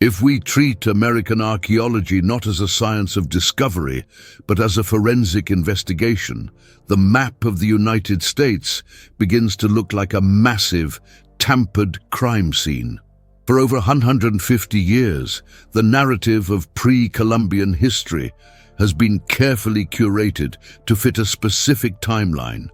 If we treat American archaeology not as a science of discovery, but as a forensic investigation, the map of the United States begins to look like a massive, tampered crime scene. For over 150 years, the narrative of pre-Columbian history has been carefully curated to fit a specific timeline,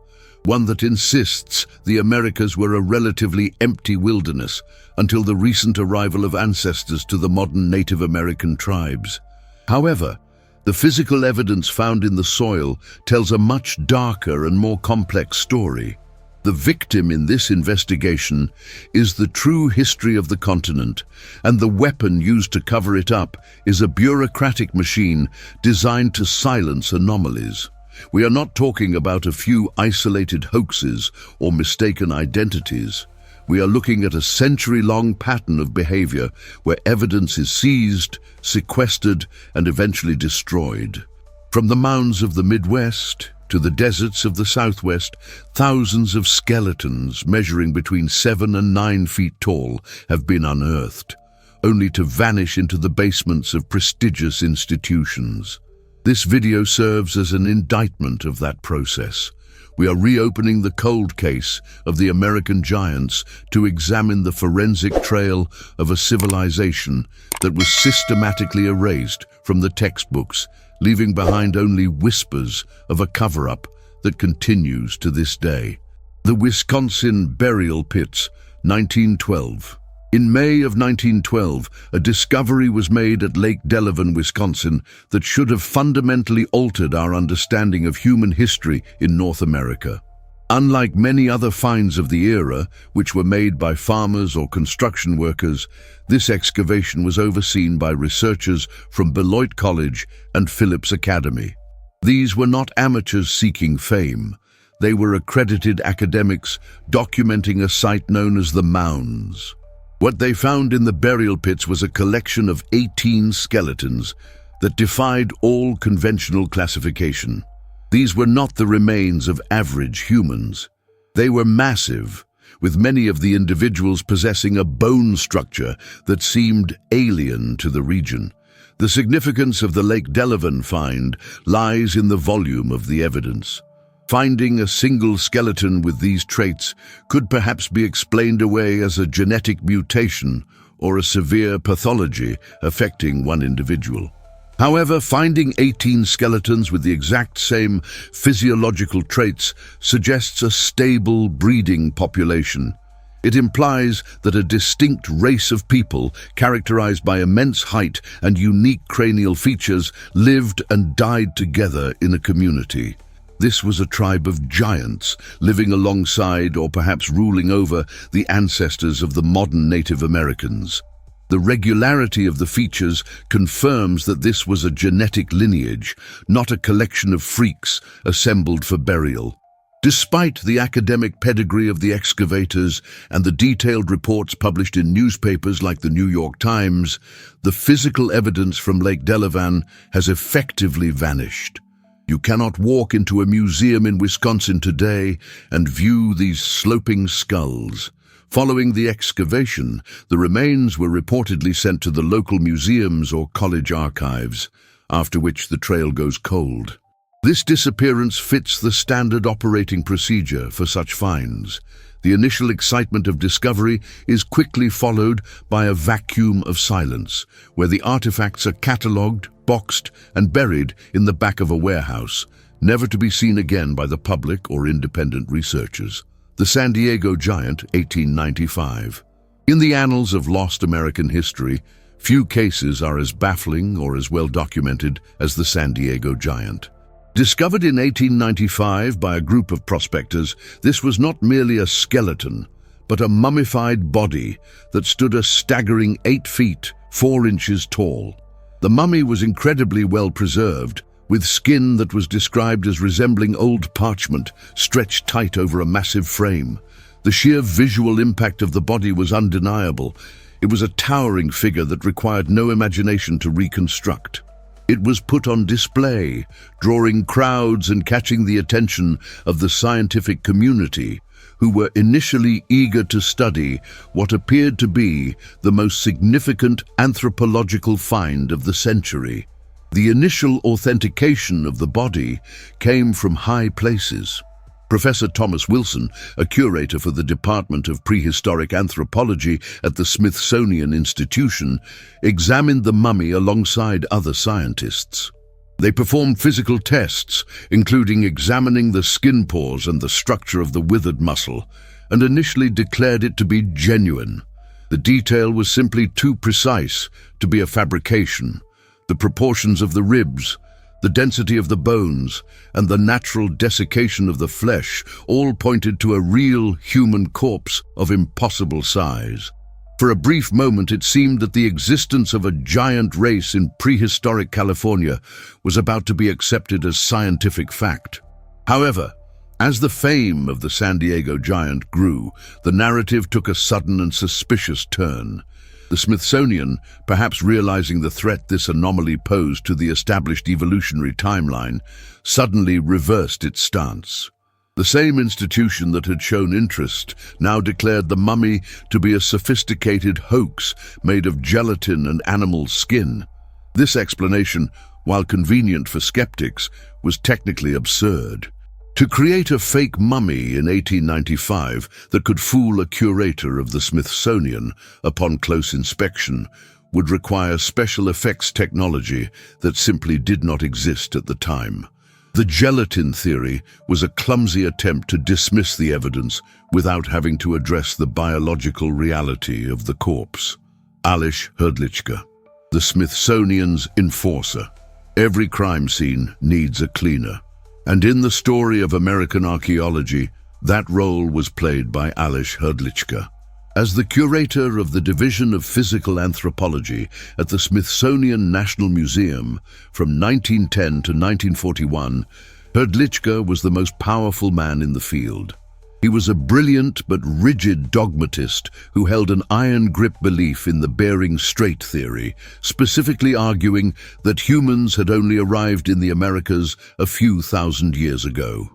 one that insists the Americas were a relatively empty wilderness until the recent arrival of ancestors to the modern Native American tribes. However, the physical evidence found in the soil tells a much darker and more complex story. The victim in this investigation is the true history of the continent, and the weapon used to cover it up is a bureaucratic machine designed to silence anomalies. We are not talking about a few isolated hoaxes or mistaken identities. We are looking at a century-long pattern of behavior where evidence is seized, sequestered, and eventually destroyed. From the mounds of the Midwest to the deserts of the Southwest, thousands of skeletons measuring between 7 and 9 feet tall have been unearthed, only to vanish into the basements of prestigious institutions. This video serves as an indictment of that process. We are reopening the cold case of the American giants to examine the forensic trail of a civilization that was systematically erased from the textbooks, leaving behind only whispers of a cover-up that continues to this day. The Wisconsin Burial Pits, 1912. In May of 1912, a discovery was made at Lake Delavan, Wisconsin, that should have fundamentally altered our understanding of human history in North America. Unlike many other finds of the era, which were made by farmers or construction workers, this excavation was overseen by researchers from Beloit College and Phillips Academy. These were not amateurs seeking fame. They were accredited academics documenting a site known as the Mounds. What they found in the burial pits was a collection of 18 skeletons that defied all conventional classification. These were not the remains of average humans. They were massive, with many of the individuals possessing a bone structure that seemed alien to the region. The significance of the Lake Delavan find lies in the volume of the evidence. Finding a single skeleton with these traits could perhaps be explained away as a genetic mutation or a severe pathology affecting one individual. However, finding 18 skeletons with the exact same physiological traits suggests a stable breeding population. It implies that a distinct race of people, characterized by immense height and unique cranial features, lived and died together in a community. This was a tribe of giants living alongside or perhaps ruling over the ancestors of the modern Native Americans. The regularity of the features confirms that this was a genetic lineage, not a collection of freaks assembled for burial. Despite the academic pedigree of the excavators and the detailed reports published in newspapers like the New York Times, the physical evidence from Lake Delavan has effectively vanished. You cannot walk into a museum in Wisconsin today and view these sloping skulls. Following the excavation, the remains were reportedly sent to the local museums or college archives, after which the trail goes cold. This disappearance fits the standard operating procedure for such finds. The initial excitement of discovery is quickly followed by a vacuum of silence, where the artifacts are catalogued, boxed, and buried in the back of a warehouse, never to be seen again by the public or independent researchers. The San Diego Giant, 1895. In the annals of lost American history, few cases are as baffling or as well documented as the San Diego Giant. Discovered in 1895 by a group of prospectors, this was not merely a skeleton, but a mummified body that stood a staggering 8 feet, 4 inches tall. The mummy was incredibly well preserved, with skin that was described as resembling old parchment stretched tight over a massive frame. The sheer visual impact of the body was undeniable. It was a towering figure that required no imagination to reconstruct. It was put on display, drawing crowds and catching the attention of the scientific community, who were initially eager to study what appeared to be the most significant anthropological find of the century. The initial authentication of the body came from high places. Professor Thomas Wilson, a curator for the Department of Prehistoric Anthropology at the Smithsonian Institution, examined the mummy alongside other scientists. They performed physical tests, including examining the skin pores and the structure of the withered muscle, and initially declared it to be genuine. The detail was simply too precise to be a fabrication. The proportions of the ribs, the density of the bones, and the natural desiccation of the flesh all pointed to a real human corpse of impossible size. For a brief moment it seemed that the existence of a giant race in prehistoric California was about to be accepted as scientific fact. However, as the fame of the San Diego giant grew, the narrative took a sudden and suspicious turn. The Smithsonian, perhaps realizing the threat this anomaly posed to the established evolutionary timeline, suddenly reversed its stance. The same institution that had shown interest now declared the mummy to be a sophisticated hoax made of gelatin and animal skin. This explanation, while convenient for skeptics, was technically absurd. To create a fake mummy in 1895 that could fool a curator of the Smithsonian upon close inspection would require special effects technology that simply did not exist at the time. The gelatin theory was a clumsy attempt to dismiss the evidence without having to address the biological reality of the corpse. Alois Hrdlicka, the Smithsonian's enforcer. Every crime scene needs a cleaner. And in the story of American archaeology, that role was played by Alois Hrdlicka. As the curator of the Division of Physical Anthropology at the Smithsonian National Museum from 1910 to 1941, Hrdlicka was the most powerful man in the field. He was a brilliant but rigid dogmatist who held an iron-grip belief in the Bering Strait theory, specifically arguing that humans had only arrived in the Americas a few thousand years ago.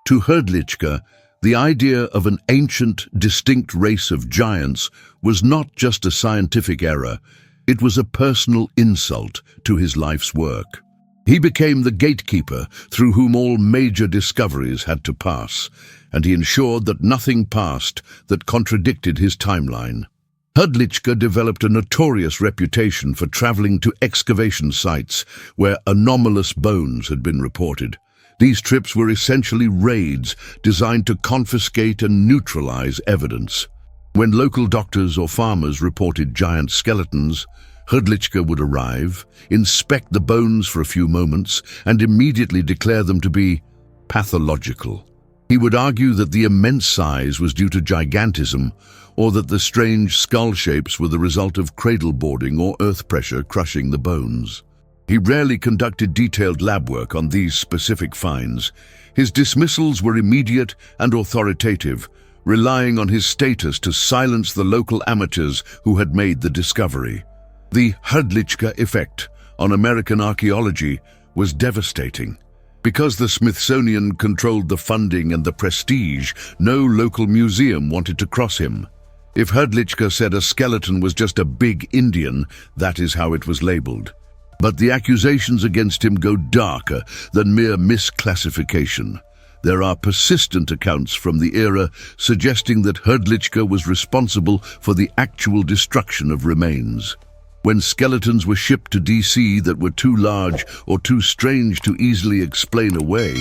To Hrdlicka, the idea of an ancient, distinct race of giants was not just a scientific error, it was a personal insult to his life's work. He became the gatekeeper through whom all major discoveries had to pass, and he ensured that nothing passed that contradicted his timeline. Hrdlicka developed a notorious reputation for traveling to excavation sites where anomalous bones had been reported. These trips were essentially raids designed to confiscate and neutralize evidence. When local doctors or farmers reported giant skeletons, Hrdlicka would arrive, inspect the bones for a few moments, and immediately declare them to be pathological. He would argue that the immense size was due to gigantism, or that the strange skull shapes were the result of cradle boarding or earth pressure crushing the bones. He rarely conducted detailed lab work on these specific finds. His dismissals were immediate and authoritative, relying on his status to silence the local amateurs who had made the discovery. The Hrdlicka effect on American archaeology was devastating. Because the Smithsonian controlled the funding and the prestige, no local museum wanted to cross him. If Hrdlicka said a skeleton was just a big Indian, that is how it was labeled. But the accusations against him go darker than mere misclassification. There are persistent accounts from the era suggesting that Hrdlicka was responsible for the actual destruction of remains. When skeletons were shipped to DC that were too large or too strange to easily explain away,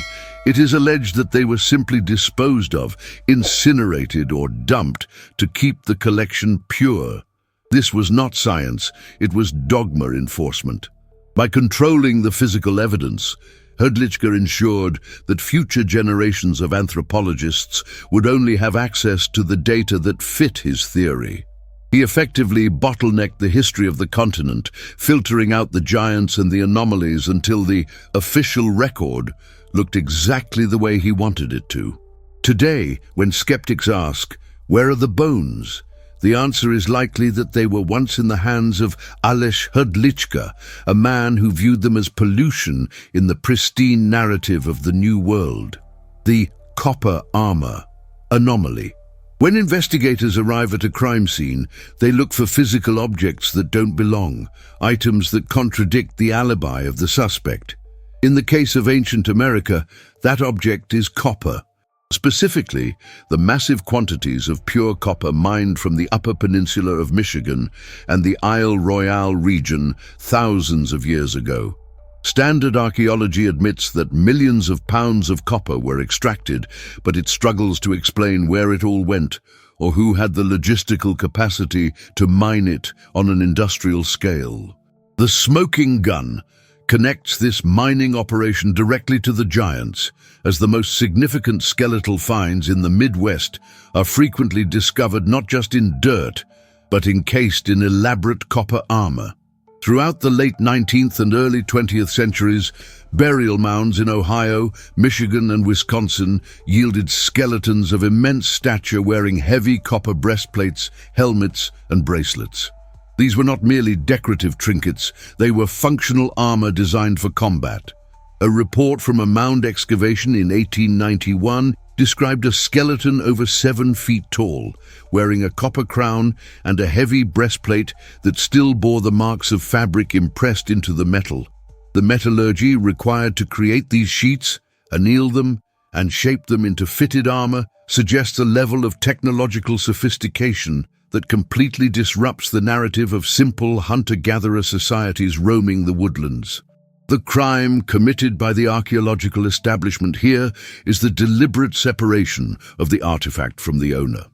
it is alleged that they were simply disposed of, incinerated or dumped to keep the collection pure. This was not science, it was dogma enforcement. By controlling the physical evidence, Hrdlicka ensured that future generations of anthropologists would only have access to the data that fit his theory. He effectively bottlenecked the history of the continent, filtering out the giants and the anomalies until the official record looked exactly the way he wanted it to. Today, when skeptics ask, "Where are the bones?" the answer is likely that they were once in the hands of Alois Hrdlicka, a man who viewed them as pollution in the pristine narrative of the New World. The copper armor anomaly. When investigators arrive at a crime scene, they look for physical objects that don't belong, items that contradict the alibi of the suspect. In the case of ancient America, that object is copper. Specifically, the massive quantities of pure copper mined from the Upper Peninsula of Michigan and the Isle Royale region thousands of years ago. Standard archaeology admits that millions of pounds of copper were extracted, but it struggles to explain where it all went or who had the logistical capacity to mine it on an industrial scale. The smoking gun connects this mining operation directly to the giants, as the most significant skeletal finds in the Midwest are frequently discovered not just in dirt, but encased in elaborate copper armor. Throughout the late 19th and early 20th centuries, burial mounds in Ohio, Michigan, and Wisconsin yielded skeletons of immense stature wearing heavy copper breastplates, helmets, and bracelets. These were not merely decorative trinkets, they were functional armor designed for combat. A report from a mound excavation in 1891 described a skeleton over 7 feet tall, wearing a copper crown and a heavy breastplate that still bore the marks of fabric impressed into the metal. The metallurgy required to create these sheets, anneal them, and shape them into fitted armor suggests a level of technological sophistication that completely disrupts the narrative of simple hunter-gatherer societies roaming the woodlands. The crime committed by the archaeological establishment here is the deliberate separation of the artifact from the owner.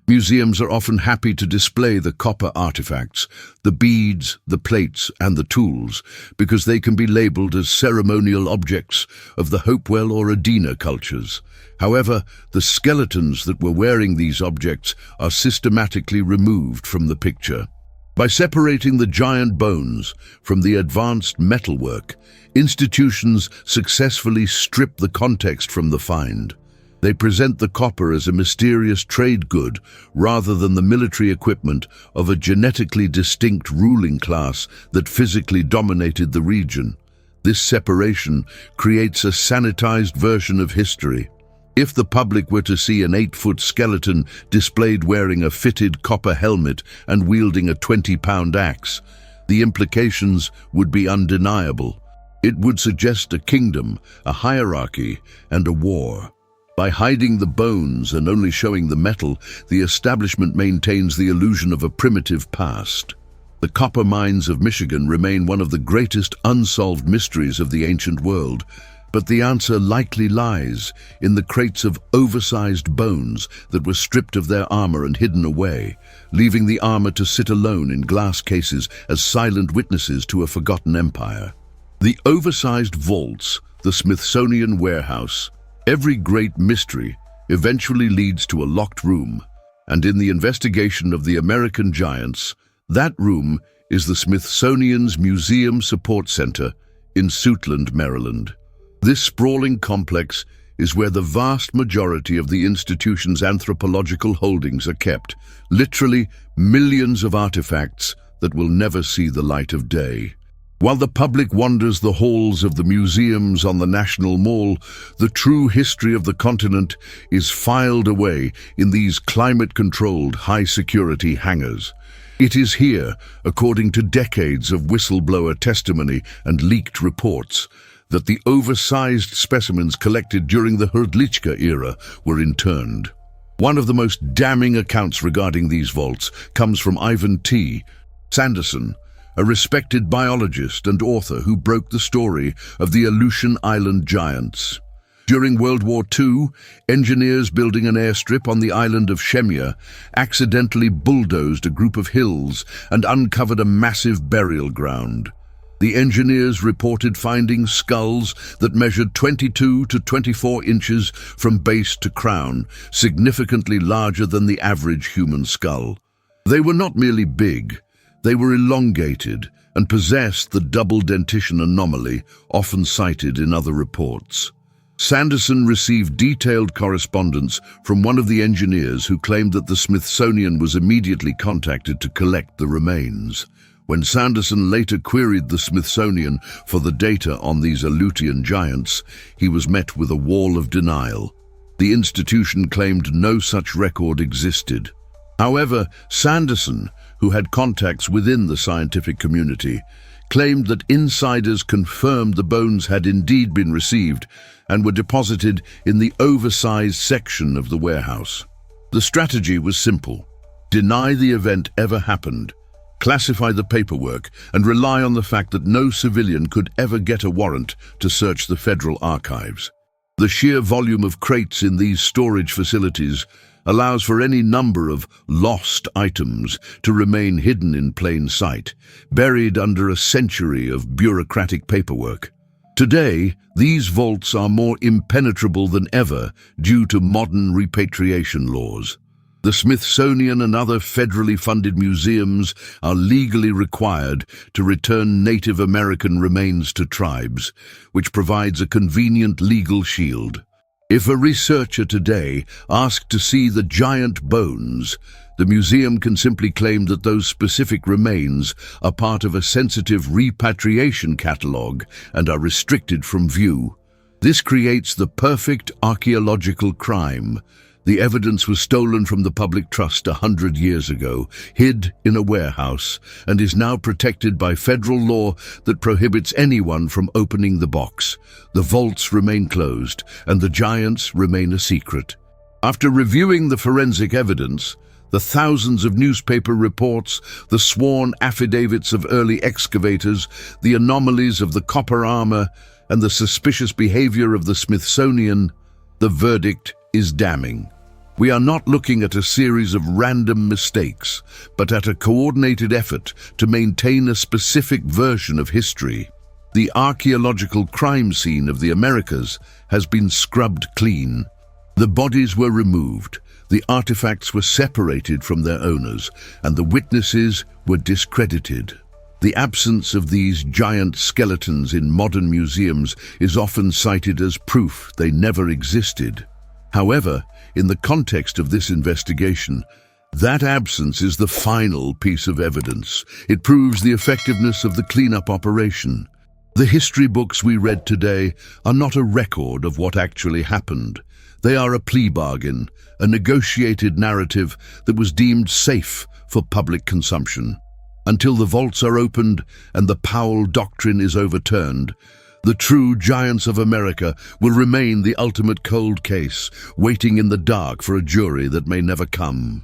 Museums are often happy to display the copper artifacts, the beads, the plates, and the tools, because they can be labeled as ceremonial objects of the Hopewell or Adena cultures. However, the skeletons that were wearing these objects are systematically removed from the picture. By separating the giant bones from the advanced metalwork, institutions successfully strip the context from the find. They present the copper as a mysterious trade good rather than the military equipment of a genetically distinct ruling class that physically dominated the region. This separation creates a sanitized version of history. If the public were to see an 8-foot skeleton displayed wearing a fitted copper helmet and wielding a 20-pound axe, the implications would be undeniable. It would suggest a kingdom, a hierarchy, and a war. By hiding the bones and only showing the metal, the establishment maintains the illusion of a primitive past. The copper mines of Michigan remain one of the greatest unsolved mysteries of the ancient world, but the answer likely lies in the crates of oversized bones that were stripped of their armor and hidden away, leaving the armor to sit alone in glass cases as silent witnesses to a forgotten empire. The oversized vaults, the Smithsonian warehouse, every great mystery eventually leads to a locked room, and in the investigation of the American giants, that room is the Smithsonian's Museum Support Center in Suitland, Maryland. This sprawling complex is where the vast majority of the institution's anthropological holdings are kept, literally millions of artifacts that will never see the light of day. While the public wanders the halls of the museums on the National Mall, the true history of the continent is filed away in these climate-controlled, high-security hangars. It is here, according to decades of whistleblower testimony and leaked reports, that the oversized specimens collected during the Hrdlicka era were interned. One of the most damning accounts regarding these vaults comes from Ivan T. Sanderson, a respected biologist and author who broke the story of the Aleutian Island giants. During World War II, engineers building an airstrip on the island of Shemya accidentally bulldozed a group of hills and uncovered a massive burial ground. The engineers reported finding skulls that measured 22 to 24 inches from base to crown, significantly larger than the average human skull. They were not merely big, they were elongated and possessed the double dentition anomaly often cited in other reports. Sanderson received detailed correspondence from one of the engineers who claimed that the Smithsonian was immediately contacted to collect the remains. When Sanderson later queried the Smithsonian for the data on these Aleutian giants, he was met with a wall of denial. The institution claimed no such record existed. However, Sanderson, who had contacts within the scientific community, claimed that insiders confirmed the bones had indeed been received and were deposited in the oversized section of the warehouse. The strategy was simple: deny the event ever happened, classify the paperwork, and rely on the fact that no civilian could ever get a warrant to search the federal archives. The sheer volume of crates in these storage facilities allows for any number of lost items to remain hidden in plain sight, buried under a century of bureaucratic paperwork. Today, these vaults are more impenetrable than ever due to modern repatriation laws. The Smithsonian and other federally funded museums are legally required to return Native American remains to tribes, which provides a convenient legal shield. If a researcher today asked to see the giant bones, the museum can simply claim that those specific remains are part of a sensitive repatriation catalogue and are restricted from view. This creates the perfect archaeological crime. The evidence was stolen from the public trust 100 years ago, hid in a warehouse, and is now protected by federal law that prohibits anyone from opening the box. The vaults remain closed, and the giants remain a secret. After reviewing the forensic evidence, the thousands of newspaper reports, the sworn affidavits of early excavators, the anomalies of the copper armor, and the suspicious behavior of the Smithsonian, the verdict is damning. We are not looking at a series of random mistakes, but at a coordinated effort to maintain a specific version of history. The archaeological crime scene of the Americas has been scrubbed clean. The bodies were removed, the artifacts were separated from their owners, and the witnesses were discredited. The absence of these giant skeletons in modern museums is often cited as proof they never existed. However, in the context of this investigation, that absence is the final piece of evidence. It proves the effectiveness of the cleanup operation. The history books we read today are not a record of what actually happened. They are a plea bargain, a negotiated narrative that was deemed safe for public consumption. Until the vaults are opened and the Powell Doctrine is overturned, the true giants of America will remain the ultimate cold case, waiting in the dark for a jury that may never come.